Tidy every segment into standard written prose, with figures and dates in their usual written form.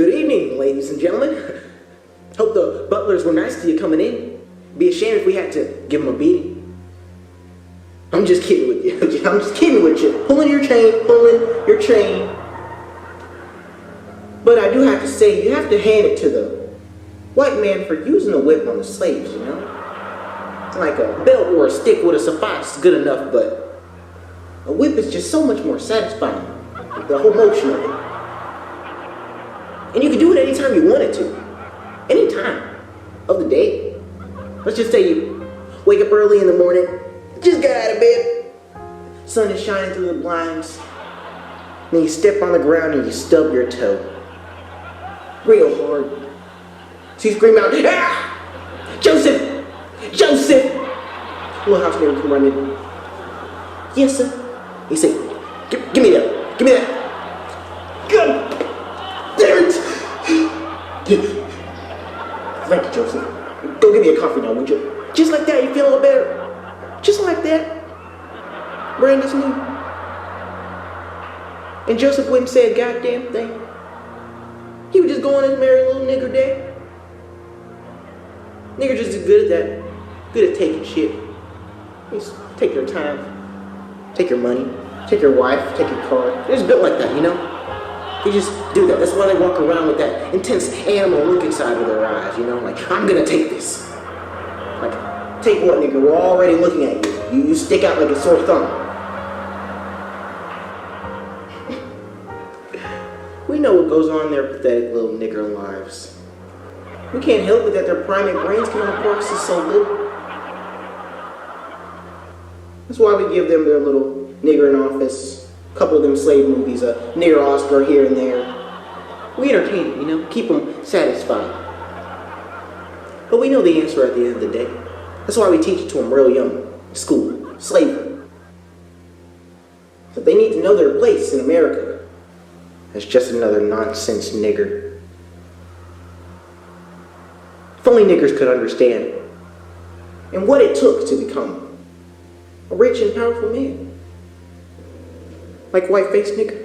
Good evening, ladies and gentlemen. Hope the butlers were nice to you coming in. Be a shame if we had to give them a beating. I'm just kidding with you. I'm just kidding with you. Pulling your chain. But I do have to say, you have to hand it to the white man for using a whip on the slaves, you know? Like a belt or a stick would have sufficed good enough, but a whip is just so much more satisfying. The whole motion of it. And you can do it anytime you wanted to. Any time of the day. Let's just say you wake up early in the morning, just got out of bed, sun is shining through the blinds, then you step on the ground and you stub your toe. Real hard. So you scream out, "Ah! Joseph! Joseph!" Little house neighbor come running. "Yes, sir." He say, give me that. Give me that. Good. Damn it. Thank you, Joseph. Go give me a coffee now, would you? Just like that, you feel a little better? Just like that. Brand is new. And Joseph wouldn't say a goddamn thing. He would just go on his merry little nigger day. Niggers just is good at that. Good at taking shit. Just take your time. Take your money. Take your wife. Take your car. They're just built like that, you know? They just do that. That's why they walk around with that intense animal look inside of their eyes, you know? Like, I'm gonna take this. Like, take what, nigga? We're already looking at you. You stick out like a sore thumb. We know what goes on in their pathetic little nigger lives. We can't help it that their primate brains can only process so little. That's why we give them their little nigger in office. A couple of them slave movies, a nigger Oscar here and there. We entertain them, you know, keep them satisfied. But we know the answer at the end of the day. That's why we teach it to them real young in school, slavery. But they need to know their place in America as just another nonsense nigger. If only niggers could understand and what it took to become a rich and powerful man. Like white-faced nigger.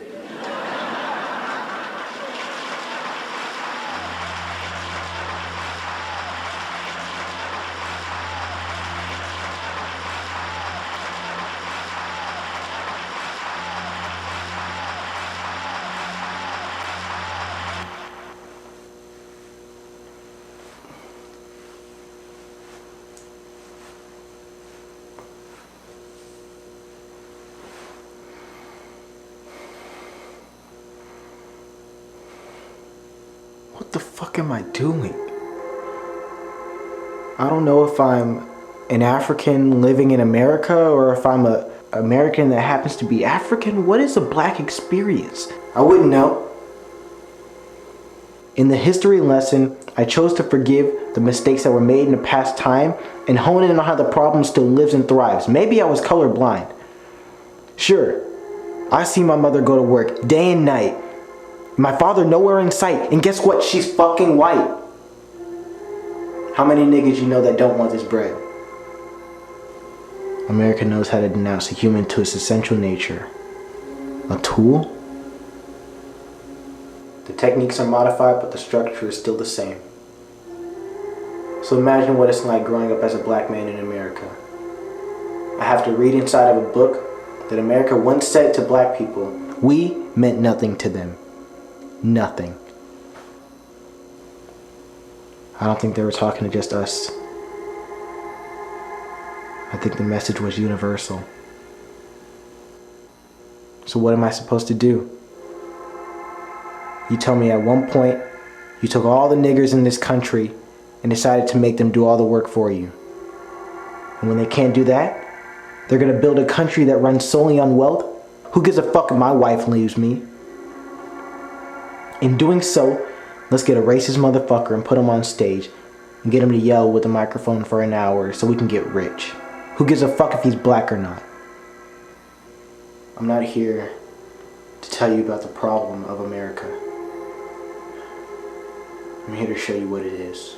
What the fuck am I doing? I don't know if I'm an African living in America or if I'm an American that happens to be African. What is a black experience? I wouldn't know. In the history lesson, I chose to forgive the mistakes that were made in the past time and hone in on how the problem still lives and thrives. Maybe I was colorblind. Sure, I see my mother go to work day and night. My father nowhere in sight, and guess what? She's fucking white. How many niggas you know that don't want this bread? America knows how to denounce a human to its essential nature. A tool? The techniques are modified, but the structure is still the same. So imagine what it's like growing up as a black man in America. I have to read inside of a book that America once said to black people, we meant nothing to them. Nothing. I don't think they were talking to just us. I think the message was universal. So what am I supposed to do? You tell me at one point you took all the niggers in this country and decided to make them do all the work for you. And when they can't do that, they're gonna build a country that runs solely on wealth? Who gives a fuck if my wife leaves me? In doing so, let's get a racist motherfucker and put him on stage and get him to yell with a microphone for an hour so we can get rich. Who gives a fuck if he's black or not? I'm not here to tell you about the problem of America. I'm here to show you what it is.